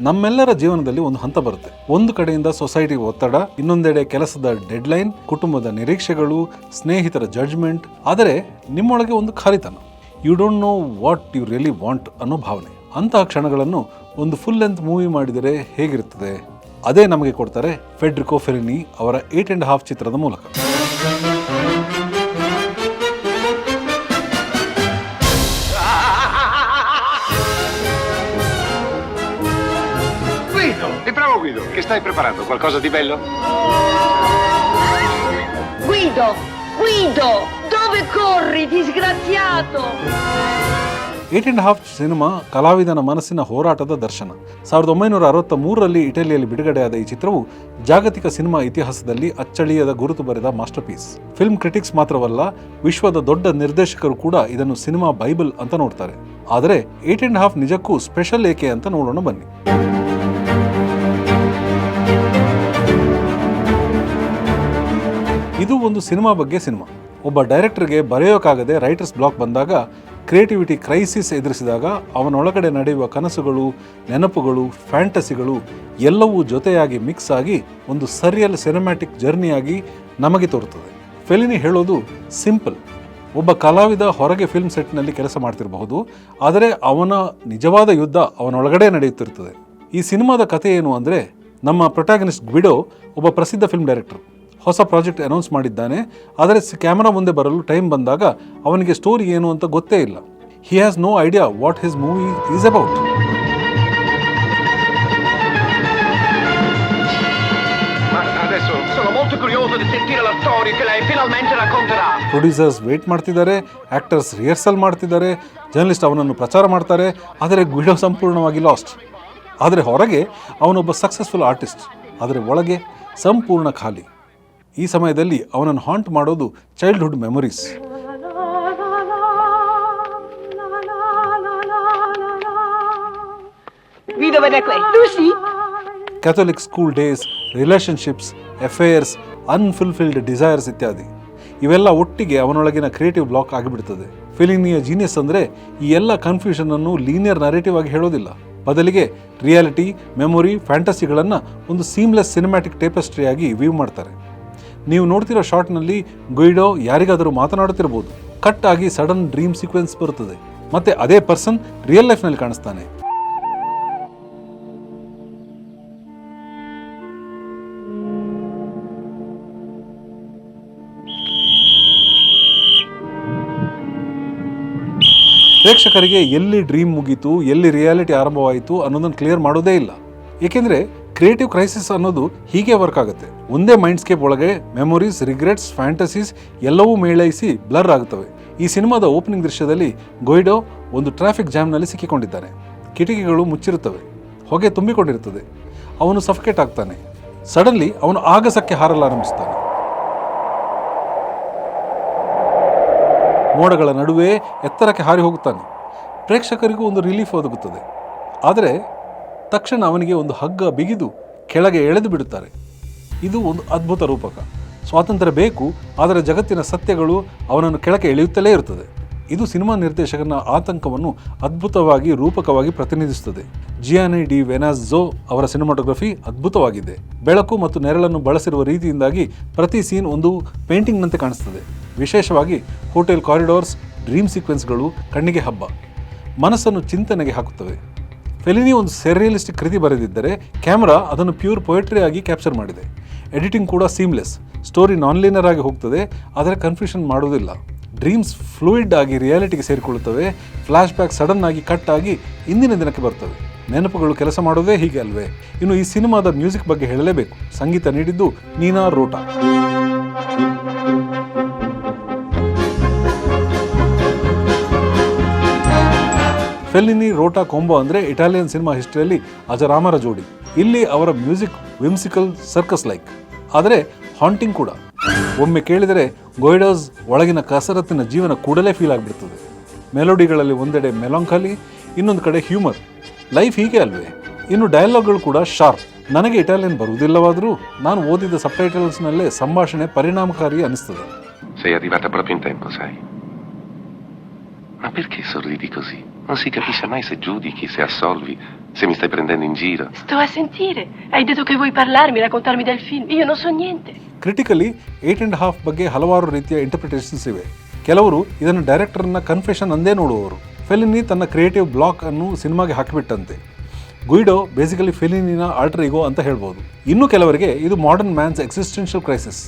ನಮ್ಮೆಲ್ಲರ ಜೀವನದಲ್ಲಿ ಒಂದು ಹಂತ ಬರುತ್ತೆ. ಒಂದು ಕಡೆಯಿಂದ ಸೊಸೈಟಿ ಒತ್ತಡ, ಇನ್ನೊಂದೆಡೆ ಕೆಲಸದ ಡೆಡ್ಲೈನ್, ಕುಟುಂಬದ ನಿರೀಕ್ಷೆಗಳು, ಸ್ನೇಹಿತರ ಜಡ್ಜ್ಮೆಂಟ್. ಆದರೆ ನಿಮ್ಮೊಳಗೆ ಒಂದು ಖಾಲಿತನ, you don't know what you really want ಅನ್ನೋ ಭಾವನೆ. ಅಂತಹ ಕ್ಷಣಗಳನ್ನು ಒಂದು ಫುಲ್ ಲೆಂತ್ ಮೂವಿ ಮಾಡಿದರೆ ಹೇಗಿರುತ್ತದೆ? ಅದೇ ನಮಗೆ ಕೊಡ್ತಾರೆ ಫೆಡ್ರಿಕೋ ಫೆಲಿನಿ ಅವರ 8.5 ಚಿತ್ರದ ಮೂಲಕ. Guido, che stai preparando? Qualcosa di bello? Guido, dove corri, disgraziato? 8.5 cinema ಕಲಾವಿದನ ಮನಸ್ಸಿನ ಹೋರಾಟದ ದರ್ಶನ. 1963ರಲ್ಲಿ ಇಟಲಿಯಲ್ಲಿ ಬಿಡುಗಡೆಯಾದ ಈ ಚಿತ್ರವು ಜಾಗತಿಕ ಸಿನಿಮಾ ಇತಿಹಾಸದಲ್ಲಿ ಅಚ್ಚಳಿಯದ ಗುರುತು ಬರೆದ ಮಾಸ್ಟರ್ ಪೀಸ್. ಫಿಲ್ಮ್ ಕ್ರಿಟಿಕ್ಸ್ ಮಾತ್ರವಲ್ಲ, ವಿಶ್ವದ ದೊಡ್ಡ ನಿರ್ದೇಶಕರು ಕೂಡ ಇದನ್ನು ಸಿನಿಮಾ ಬೈಬಲ್ ಅಂತ ನೋಡ್ತಾರೆ. ಆದರೆ 8.5 ನಿಜಕ್ಕೂ ಸ್ಪೆಷಲ್ ಏಕೆ ಅಂತ ನೋಡೋಣ ಬನ್ನಿ. ಇದು ಒಂದು ಸಿನಿಮಾ ಬಗ್ಗೆ ಸಿನಿಮಾ. ಒಬ್ಬ ಡೈರೆಕ್ಟರ್ಗೆ ಬರೆಯೋಕ್ಕಾಗದೆ ರೈಟರ್ಸ್ ಬ್ಲಾಕ್ ಬಂದಾಗ, ಕ್ರಿಯೇಟಿವಿಟಿ ಕ್ರೈಸಿಸ್ ಎದುರಿಸಿದಾಗ ಅವನೊಳಗಡೆ ನಡೆಯುವ ಕನಸುಗಳು, ನೆನಪುಗಳು, ಫ್ಯಾಂಟಸಿಗಳು ಎಲ್ಲವೂ ಜೊತೆಯಾಗಿ ಮಿಕ್ಸ್ ಆಗಿ ಒಂದು ಸರಿಯಲ್ ಸಿನಿಮ್ಯಾಟಿಕ್ ಜರ್ನಿಯಾಗಿ ನಮಗೆ ತೋರುತ್ತದೆ. ಫೆಲಿನಿ ಹೇಳೋದು ಸಿಂಪಲ್. ಒಬ್ಬ ಕಲಾವಿದ ಹೊರಗೆ ಫಿಲ್ಮ್ ಸೆಟ್ನಲ್ಲಿ ಕೆಲಸ ಮಾಡ್ತಿರಬಹುದು, ಆದರೆ ಅವನ ನಿಜವಾದ ಯುದ್ಧ ಅವನೊಳಗಡೆ ನಡೆಯುತ್ತಿರುತ್ತದೆ. ಈ ಸಿನಿಮಾದ ಕಥೆ ಏನು ಅಂದರೆ, ನಮ್ಮ ಪ್ರೊಟ್ಯಾಗನಿಸ್ಟ್ ಗ್ವಿಡೋ ಒಬ್ಬ ಪ್ರಸಿದ್ಧ ಫಿಲ್ಮ್ ಡೈರೆಕ್ಟರ್. ಹೊಸ ಪ್ರಾಜೆಕ್ಟ್ ಅನೌನ್ಸ್ ಮಾಡಿದ್ದಾನೆ, ಆದರೆ ಕ್ಯಾಮರಾ ಮುಂದೆ ಬರಲು ಟೈಮ್ ಬಂದಾಗ ಅವನಿಗೆ ಸ್ಟೋರಿ ಏನು ಅಂತ ಗೊತ್ತೇ ಇಲ್ಲ. He has no idea what his movie is about. Producers wait ಮಾಡ್ತಿದ್ದಾರೆ, ಆಕ್ಟರ್ಸ್ ರಿಹರ್ಸಲ್ ಮಾಡ್ತಿದ್ದಾರೆ, ಜರ್ನಲಿಸ್ಟ್ ಅವನನ್ನು ಪ್ರಚಾರ ಮಾಡ್ತಾರೆ. ಆದರೆ ಗ್ವಿಡೋ ಸಂಪೂರ್ಣವಾಗಿ ಲಾಸ್ಟ್. ಆದರೆ ಹೊರಗೆ ಅವನೊಬ್ಬ ಸಕ್ಸಸ್ಫುಲ್ ಆರ್ಟಿಸ್ಟ್, ಆದರೆ ಒಳಗೆ ಸಂಪೂರ್ಣ ಖಾಲಿ. ಈ ಸಮಯದಲ್ಲಿ ಅವನನ್ನು ಹಾಂಟ್ ಮಾಡೋದು childhood memories. Catholic school days, relationships, affairs, unfulfilled desires ಇತ್ಯಾದಿ. ಇವೆಲ್ಲ ಒಟ್ಟಿಗೆ ಅವನೊಳಗಿನ ಕ್ರಿಯೇಟಿವ್ ಬ್ಲಾಕ್ ಆಗಿಬಿಡ್ತದೆ. ಫೆಲಿನಿಯ ಜೀನಿಯಸ್ ಅಂದರೆ ಈ ಎಲ್ಲ ಕನ್ಫ್ಯೂಷನ್ ಅನ್ನು ಲೀನಿಯರ್ ನರೇಟಿವ್ ಆಗಿ ಹೇಳೋದಿಲ್ಲ. ಬದಲಿಗೆ ರಿಯಾಲಿಟಿ, ಮೆಮೊರಿ, ಫ್ಯಾಂಟಸಿಗಳನ್ನು ಒಂದು ಸೀಮ್ಲೆಸ್ ಸಿನಿಮ್ಯಾಟಿಕ್ ಟೇಪಸ್ಟ್ರಿಯಾಗಿ ವ್ಯೂ ಮಾಡ್ತಾರೆ. ನೀವು ನೋಡ್ತಿರೋ ಶಾರ್ಟ್ನಲ್ಲಿ ಗುಯಿಡೋ ಯಾರಿಗಾದರೂ ಮಾತನಾಡುತ್ತಿರಬಹುದು. ಕಟ್ ಆಗಿ ಸಡನ್ ಡ್ರೀಮ್ ಸೀಕ್ವೆನ್ಸ್ ಬರುತ್ತದೆ, ಮತ್ತೆ ಅದೇ ಪರ್ಸನ್ ರಿಯಲ್ ಲೈಫ್ನಲ್ಲಿ ಕಾಣಿಸ್ತಾನೆ. ಪ್ರೇಕ್ಷಕರಿಗೆ ಎಲ್ಲಿ ಡ್ರೀಮ್ ಮುಗೀತು, ಎಲ್ಲಿ ರಿಯಾಲಿಟಿ ಆರಂಭವಾಯಿತು ಅನ್ನೋದನ್ನು ಕ್ಲಿಯರ್ ಮಾಡೋದೇ ಇಲ್ಲ. ಏಕೆಂದರೆ ಕ್ರಿಯೇಟಿವ್ ಕ್ರೈಸಿಸ್ ಅನ್ನೋದು ಹೀಗೆ ವರ್ಕ್ ಆಗುತ್ತೆ. ಒಂದೇ ಮೈಂಡ್ಸ್ಕೇಪ್ ಒಳಗೆ ಮೆಮೊರೀಸ್, ರಿಗ್ರೆಟ್ಸ್, ಫ್ಯಾಂಟಸೀಸ್ ಎಲ್ಲವೂ ಮೇಳೈಸಿ ಬ್ಲರ್ ಆಗುತ್ತವೆ. ಈ ಸಿನಿಮಾದ ಓಪನಿಂಗ್ ದೃಶ್ಯದಲ್ಲಿ ಗುಯಿಡೋ ಒಂದು ಟ್ರಾಫಿಕ್ ಜಾಮ್ನಲ್ಲಿ ಸಿಕ್ಕಿಕೊಂಡಿದ್ದಾನೆ. ಕಿಟಕಿಗಳು ಮುಚ್ಚಿರುತ್ತವೆ, ಹೊಗೆ ತುಂಬಿಕೊಂಡಿರುತ್ತದೆ. ಅವನು ಸಫಕೇಟ್ ಆಗ್ತಾನೆ. ಸಡನ್ಲಿ ಅವನು ಆಗಸಕ್ಕೆ ಹಾರಲಾರಂಭಿಸ್ತಾನೆ. ಮೋಡಗಳ ನಡುವೆ ಎತ್ತರಕ್ಕೆ ಹಾರಿ ಹೋಗುತ್ತಾನೆ. ಪ್ರೇಕ್ಷಕರಿಗೂ ಒಂದು ರಿಲೀಫ್ ಒದಗುತ್ತದೆ. ಆದರೆ ತಕ್ಷಣ ಅವನಿಗೆ ಒಂದು ಹಗ್ಗ ಬಿಗಿದು ಕೆಳಗೆ ಎಳೆದು ಬಿಡುತ್ತಾರೆ. ಇದು ಒಂದು ಅದ್ಭುತ ರೂಪಕ. ಸ್ವಾತಂತ್ರ್ಯ ಬೇಕು, ಆದರೆ ಜಗತ್ತಿನ ಸತ್ಯಗಳು ಅವನನ್ನು ಕೆಳಗೆ ಎಳೆಯುತ್ತಲೇ ಇರುತ್ತದೆ. ಇದು ಸಿನಿಮಾ ನಿರ್ದೇಶಕನ ಆತಂಕವನ್ನು ಅದ್ಭುತವಾಗಿ ರೂಪಕವಾಗಿ ಪ್ರತಿನಿಧಿಸುತ್ತದೆ. ಜಿಯಾನಿ ಡಿ ವೆನಾಝೋ ಅವರ ಸಿನಿಮಾಟೋಗ್ರಫಿ ಅದ್ಭುತವಾಗಿದೆ. ಬೆಳಕು ಮತ್ತು ನೆರಳನ್ನು ಬಳಸಿರುವ ರೀತಿಯಿಂದಾಗಿ ಪ್ರತಿ ಸೀನ್ ಒಂದು ಪೇಂಟಿಂಗ್ನಂತೆ ಕಾಣಿಸ್ತದೆ. ವಿಶೇಷವಾಗಿ ಹೋಟೆಲ್ ಕಾರಿಡಾರ್ಸ್, ಡ್ರೀಮ್ ಸೀಕ್ವೆನ್ಸ್ಗಳು ಕಣ್ಣಿಗೆ ಹಬ್ಬ, ಮನಸ್ಸನ್ನು ಚಿಂತನೆಗೆ ಹಾಕುತ್ತವೆ. ಫೆಲಿನಿ ಒಂದು ಸೆರಿಯಲಿಸ್ಟಿಕ್ ಕೃತಿ ಬರೆದಿದ್ದರೆ ಕ್ಯಾಮ್ರಾ ಅದನ್ನು ಪ್ಯೂರ್ ಪೊಯೆಟ್ರಿ ಆಗಿ ಕ್ಯಾಪ್ಚರ್ ಮಾಡಿದೆ. ಎಡಿಟಿಂಗ್ ಕೂಡ ಸೀಮ್ಲೆಸ್. ಸ್ಟೋರಿ ನಾನ್ ಲೀನರ್ ಆಗಿ ಹೋಗ್ತದೆ, ಆದರೆ ಕನ್ಫ್ಯೂಷನ್ ಮಾಡೋದಿಲ್ಲ. ಡ್ರೀಮ್ಸ್ ಫ್ಲೂಯಿಡ್ ಆಗಿ ರಿಯಾಲಿಟಿಗೆ ಸೇರಿಕೊಳ್ಳುತ್ತವೆ. ಫ್ಲ್ಯಾಶ್ ಬ್ಯಾಕ್ ಸಡನ್ ಆಗಿ ಕಟ್ ಆಗಿ ಇಂದಿನ ದಿನಕ್ಕೆ ಬರ್ತವೆ. ನೆನಪುಗಳು ಕೆಲಸ ಮಾಡೋದೇ ಹೀಗೆ ಅಲ್ವೇ? ಇನ್ನು ಈ ಸಿನಿಮಾದ ಮ್ಯೂಸಿಕ್ ಬಗ್ಗೆ ಹೇಳಲೇಬೇಕು. ಸಂಗೀತ ನೀಡಿದ್ದು ನೀನಾ ರೋಟಾ. ಫೆಲಿನಿ ರೋಟಾ ಕಾಂಬೋ ಅಂದರೆ ಇಟಾಲಿಯನ್ ಸಿನಿಮಾ ಹಿಸ್ಟ್ರಿಯಲ್ಲಿ ಅಜರಾಮರ ಜೋಡಿ. ಇಲ್ಲಿ ಅವರ ಮ್ಯೂಸಿಕ್ ವಿಮ್ಸಿಕಲ್ ಸರ್ಕಸ್ ಲೈಕ್, ಆದರೆ ಹಾಂಟಿಂಗ್ ಕೂಡ. ಒಮ್ಮೆ ಕೇಳಿದರೆ ಗುಯಿಡೋಸ್ ಒಳಗಿನ ಕಸರತ್ತಿನ ಜೀವನ ಕೂಡಲೇ ಫೀಲ್ ಆಗಿಬಿಡ್ತದೆ. ಮೆಲೋಡಿಗಳಲ್ಲಿ ಒಂದೆಡೆ ಮೆಲಾಂಕಾಲಿ, ಇನ್ನೊಂದು ಕಡೆ ಹ್ಯೂಮರ್. ಲೈಫ್ ಹೀಗೆ ಅಲ್ವೇ? ಇನ್ನು ಡೈಲಾಗ್ಗಳು ಕೂಡ ಶಾರ್ಪ್. ನನಗೆ ಇಟಾಲಿಯನ್ ಬರುವುದಿಲ್ಲವಾದರೂ ನಾನು ಓದಿದ ಸಬ್ಟೈಟಲ್ಸ್ನಲ್ಲೇ ಸಂಭಾಷಣೆ ಪರಿಣಾಮಕಾರಿ ಅನಿಸ್ತದೆ. Sei arrivata proprio in tempo, sai? Ma perché sorridi così? Non si capisce mai se giudichi, se assolvi, se mi stai prendendo in giro. Sto a sentire. Hai detto che vuoi parlarmi, raccontarmi del film. Io non so niente. Critically 8.5 ಬಗ್ಗೆ ಹಲವಾರು ರೀತಿಯ interpretations ಇವೆ. ಕೆಲವರು ಇದನ್ನು ಡೈರೆಕ್ಟರ್ನ confession ಅಂದೇ ನೋಡುವವರು. ಫೆಲಿನಿ ತನ್ನ creative block ಅನ್ನು ಸಿನಿಮಾಗೆ ಹಾಕಿಬಿಟ್ಟಂತೆ. ಗುಯಿಡೋ ಬೇಸಿಕಲಿ ಫೆಲಿನಿನ ಆಲ್ಟರ್ ಈಗೋ ಅಂತ ಹೇಳ್ಬೋದು. ಇನ್ನು ಕೆಲವರಿಗೆ ಇದು ಮಾಡರ್ನ್ ಮ್ಯಾನ್ಸ್ ಎಕ್ಸಿಸ್ಟೆನ್ಷಿಯಲ್ ಕ್ರೈಸಿಸ್,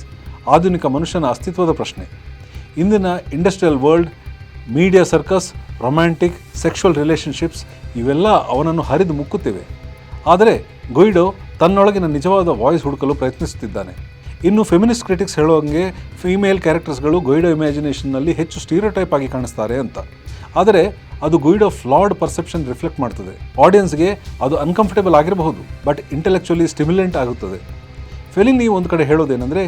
ಆಧುನಿಕ ಮನುಷ್ಯನ ಅಸ್ತಿತ್ವದ ಪ್ರಶ್ನೆ. ಇಂದಿನ industrial world, media circus, romantic, sexual relationships ಇವೆಲ್ಲ ಅವನನ್ನು ಹರಿದು ಮುಕ್ಕುತ್ತಿವೆ. ಆದರೆ ಗುಯಿಡೋ ತನ್ನೊಳಗಿನ ನಿಜವಾದ ವಾಯ್ಸ್ ಹುಡುಕಲು ಪ್ರಯತ್ನಿಸುತ್ತಿದ್ದಾನೆ. ಇನ್ನು ಫೆಮಿನಿಸ್ಟ್ ಕ್ರಿಟಿಕ್ಸ್ ಹೇಳುವಂಗೆ ಫೀಮೇಲ್ ಕ್ಯಾರೆಕ್ಟರ್ಸ್ಗಳು ಗುಯಿಡೋ ಇಮ್ಯಾಜಿನೇಷನ್ನಲ್ಲಿ ಹೆಚ್ಚು ಸ್ಟೀರಿಯೋಟೈಪ್ ಆಗಿ ಕಾಣಿಸ್ತಾರೆ ಅಂತ. ಆದರೆ ಅದು ಗುಯಿಡೋ ಫ್ಲಾಡ್ ಪರ್ಸೆಪ್ಷನ್ ರಿಫ್ಲೆಕ್ಟ್ ಮಾಡ್ತದೆ. ಆಡಿಯನ್ಸ್ಗೆ ಅದು ಅನ್ಕಂಫರ್ಟೇಬಲ್ ಆಗಿರಬಹುದು, ಬಟ್ ಇಂಟೆಲೆಕ್ಚುಲಿ ಸ್ಟಿಮ್ಯುಲೆಂಟ್ ಆಗುತ್ತದೆ. ಫೆಲಿನಿ ಒಂದು ಕಡೆ ಹೇಳೋದೇನೆಂದರೆ,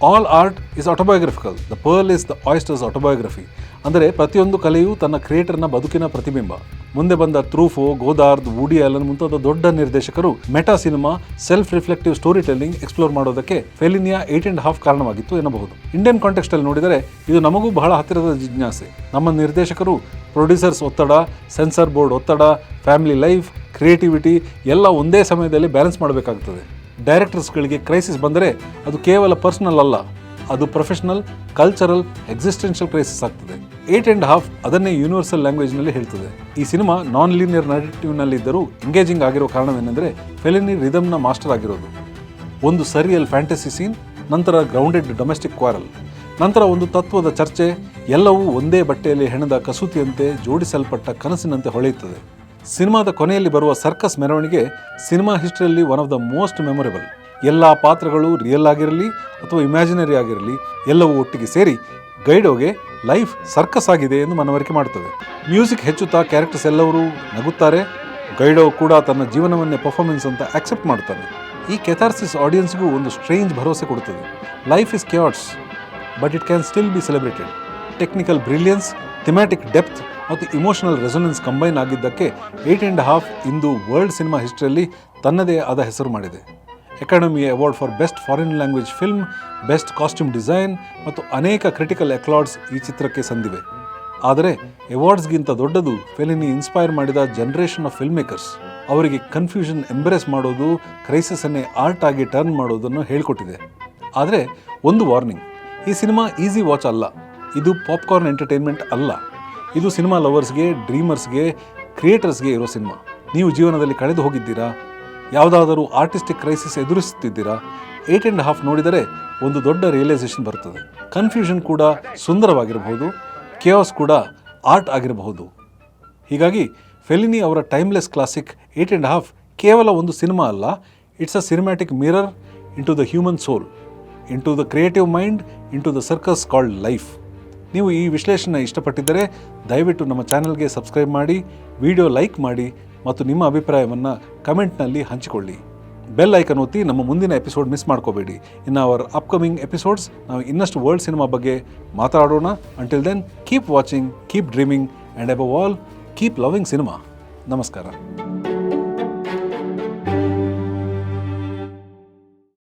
all art is autobiographical, the pearl is the oyster's autobiography. ಅಂದರೆ ಪ್ರತಿಯೊಂದು ಕಲೆಯೂ ತನ್ನ ಕ್ರಿಯೇಟರ್ನ ಬದುಕಿನ ಪ್ರತಿಬಿಂಬ. ಮುಂದೆ ಬಂದ ಟ್ರೂಫೋ, ಗೋದಾರ್ದ್, ವುಡಿ ಆಲನ್ ಮುಂತಾದ ದೊಡ್ಡ ನಿರ್ದೇಶಕರು meta cinema, self reflective story telling explore ಮಾಡೋದಕ್ಕೆ ಫೆಲಿನಿಯ 8.5 ಕಾರಣವಾಗಿತ್ತು ಎನ್ನಬಹುದು. ಇಂಡಿಯನ್ ಕಾಂಟೆಕ್ಸ್ಟಲ್ಲಿ ನೋಡಿದರೆ ಇದು ನಮಗೂ ಬಹಳ ಹತ್ತಿರದ ಜಿಜ್ಞಾಸೆ. ನಮ್ಮ ನಿರ್ದೇಶಕರು, ಪ್ರೊಡ್ಯೂಸರ್ಸ್ ಒತ್ತಡ, ಸೆನ್ಸರ್ ಬೋರ್ಡ್ ಒತ್ತಡ, ಫ್ಯಾಮಿಲಿ ಲೈಫ್, ಕ್ರಿಯೇಟಿವಿಟಿ ಎಲ್ಲ ಒಂದೇ ಸಮಯದಲ್ಲಿ ಬ್ಯಾಲೆನ್ಸ್ ಮಾಡಬೇಕಾಗ್ತದೆ. ಡೈರೆಕ್ಟರ್ಸ್ಗಳಿಗೆ ಕ್ರೈಸಿಸ್ ಬಂದರೆ ಅದು ಕೇವಲ ಪರ್ಸನಲ್ ಅಲ್ಲ, ಅದು ಪ್ರೊಫೆಷನಲ್, ಕಲ್ಚರಲ್, ಎಕ್ಸಿಸ್ಟೆನ್ಷಿಯಲ್ ಕ್ರೈಸಿಸ್ ಆಗ್ತದೆ. 8.5 ಅದನ್ನೇ ಯೂನಿವರ್ಸಲ್ ಲ್ಯಾಂಗ್ವೇಜ್ನಲ್ಲಿ ಹೇಳ್ತದೆ. ಈ ಸಿನಿಮಾ ನಾನ್ ಲೀನಿಯರ್ ನರೇಟಿವ್ನಲ್ಲಿದ್ದರೂ ಎಂಗೇಜಿಂಗ್ ಆಗಿರೋ ಕಾರಣವೇನೆಂದರೆ ಫೆಲಿನಿ ರಿದಮ್ನ ಮಾಸ್ಟರ್ ಆಗಿರೋದು. ಒಂದು ಸರಿಯಲ್ ಫ್ಯಾಂಟಸಿ ಸೀನ್, ನಂತರ ಗ್ರೌಂಡೆಡ್ ಡೊಮೆಸ್ಟಿಕ್ ಕ್ವಾರಲ್, ನಂತರ ಒಂದು ತತ್ವದ ಚರ್ಚೆ, ಎಲ್ಲವೂ ಒಂದೇ ಬಟ್ಟೆಯಲ್ಲಿ ಹೆಣೆದ ಕಸೂತಿಯಂತೆ ಜೋಡಿಸಲ್ಪಟ್ಟ ಕನಸಿನಂತೆ ಹೊಳೆಯುತ್ತದೆ. ಸಿನಿಮಾದ ಕೊನೆಯಲ್ಲಿ ಬರುವ ಸರ್ಕಸ್ ಮೆರವಣಿಗೆ ಸಿನಿಮಾ ಹಿಸ್ಟ್ರಿಯಲ್ಲಿ one of the most memorable. ಎಲ್ಲ ಪಾತ್ರಗಳು ರಿಯಲ್ ಆಗಿರಲಿ ಅಥವಾ ಇಮ್ಯಾಜಿನರಿ ಆಗಿರಲಿ, ಎಲ್ಲವೂ ಒಟ್ಟಿಗೆ ಸೇರಿ ಗೈಡೋಗೆ ಲೈಫ್ ಸರ್ಕಸ್ ಆಗಿದೆ ಎಂದು ಮನವರಿಕೆ ಮಾಡುತ್ತವೆ. ಮ್ಯೂಸಿಕ್ ಹೆಚ್ಚುತ್ತಾ ಕ್ಯಾರೆಕ್ಟರ್ಸ್ ಎಲ್ಲರೂ ನಗುತ್ತಾರೆ. ಗೈಡೋ ಕೂಡ ತನ್ನ ಜೀವನವನ್ನೇ ಪರ್ಫಾರ್ಮೆನ್ಸ್ ಅಂತ ಆಕ್ಸೆಪ್ಟ್ ಮಾಡ್ತಾನೆ. ಈ ಕೆಥಾರ್ಸಿಸ್ ಆಡಿಯನ್ಸ್ಗೂ ಒಂದು ಸ್ಟ್ರೇಂಜ್ ಭರವಸೆ ಕೊಡುತ್ತದೆ. Life is cats, but it can still be celebrated. Technical brilliance, thematic depth ಮತ್ತು ಇಮೋಷನಲ್ ರೆಸೊನೆನ್ಸ್ ಕಂಬೈನ್ ಆಗಿದ್ದಕ್ಕೆ 8.5 ಇಂದು ವರ್ಲ್ಡ್ ಸಿನಿಮಾ ಹಿಸ್ಟ್ರಿಯಲ್ಲಿ ತನ್ನದೇ ಆದ ಹೆಸರು ಮಾಡಿದೆ. Academy award for best foreign language film, best costume design ಮತ್ತು ಅನೇಕ ಕ್ರಿಟಿಕಲ್ ಅಕ್ಲಾರ್ಡ್ಸ್ ಈ ಚಿತ್ರಕ್ಕೆ ಸಂದಿವೆ. ಆದರೆ ಅವಾರ್ಡ್ಸ್ಗಿಂತ ದೊಡ್ಡದು ಫೆಲಿನಿ ಇನ್ಸ್ಪೈರ್ ಮಾಡಿದ ಜನರೇಷನ್ ಆಫ್ ಫಿಲ್ಮ್ ಮೇಕರ್ಸ್. ಅವರಿಗೆ ಕನ್ಫ್ಯೂಷನ್ ಎಂಬ್ರೇಸ್ ಮಾಡೋದು, ಕ್ರೈಸಿಸನ್ನೇ ಆರ್ಟ್ ಆಗಿ ಟರ್ನ್ ಮಾಡೋದನ್ನು ಹೇಳಿಕೊಟ್ಟಿದೆ. ಆದರೆ ಒಂದು ವಾರ್ನಿಂಗ್, ಈ ಸಿನಿಮಾ ಈಸಿ ವಾಚ್ ಅಲ್ಲ. ಇದು ಪಾಪ್ಕಾರ್ನ್ ಎಂಟರ್ಟೈನ್ಮೆಂಟ್ ಅಲ್ಲ. ಇದು ಸಿನಿಮಾ ಲವರ್ಸ್ಗೆ, ಡ್ರೀಮರ್ಸ್ಗೆ, ಕ್ರಿಯೇಟರ್ಸ್ಗೆ ಇರೋ ಸಿನಿಮಾ. ನೀವು ಜೀವನದಲ್ಲಿ ಕಳೆದು ಹೋಗಿದ್ದೀರಾ? ಯಾವುದಾದರೂ ಆರ್ಟಿಸ್ಟಿಕ್ ಕ್ರೈಸಿಸ್ ಎದುರಿಸುತ್ತಿದ್ದೀರಾ? 8.5 ನೋಡಿದರೆ ಒಂದು ದೊಡ್ಡ ರಿಯಲೈಸೇಷನ್ ಬರ್ತದೆ. ಕನ್ಫ್ಯೂಷನ್ ಕೂಡ ಸುಂದರವಾಗಿರಬಹುದು, ಕೇಯಾಸ್ ಕೂಡ ಆರ್ಟ್ ಆಗಿರಬಹುದು. ಹೀಗಾಗಿ ಫೆಲಿನಿ ಅವರ ಟೈಮ್ಲೆಸ್ ಕ್ಲಾಸಿಕ್ 8.5 ಕೇವಲ ಒಂದು ಸಿನಿಮಾ ಅಲ್ಲ, it's a cinematic mirror into the human soul, into the creative mind, into the circus called life. ನೀವು ಈ ವಿಶ್ಲೇಷಣೆ ಇಷ್ಟಪಟ್ಟಿದ್ದರೆ ದಯವಿಟ್ಟು ನಮ್ಮ ಚಾನಲ್ಗೆ ಸಬ್ಸ್ಕ್ರೈಬ್ ಮಾಡಿ, ವಿಡಿಯೋ ಲೈಕ್ ಮಾಡಿ ಮತ್ತು ನಿಮ್ಮ ಅಭಿಪ್ರಾಯವನ್ನು ಕಮೆಂಟ್ನಲ್ಲಿ ಹಂಚಿಕೊಳ್ಳಿ. ಬೆಲ್ ಐಕನ್ ಒತ್ತಿ ನಮ್ಮ ಮುಂದಿನ ಎಪಿಸೋಡ್ ಮಿಸ್ ಮಾಡ್ಕೋಬೇಡಿ. ಇನ್ ಅವರ್ ಅಪ್ಕಮಿಂಗ್ ಎಪಿಸೋಡ್ಸ್ ನಾವು ಇನ್ನಷ್ಟು ವರ್ಲ್ಡ್ ಸಿನಿಮಾ ಬಗ್ಗೆ ಮಾತಾಡೋಣ. Until then, keep watching, keep dreaming and above all keep loving cinema. ನಮಸ್ಕಾರ.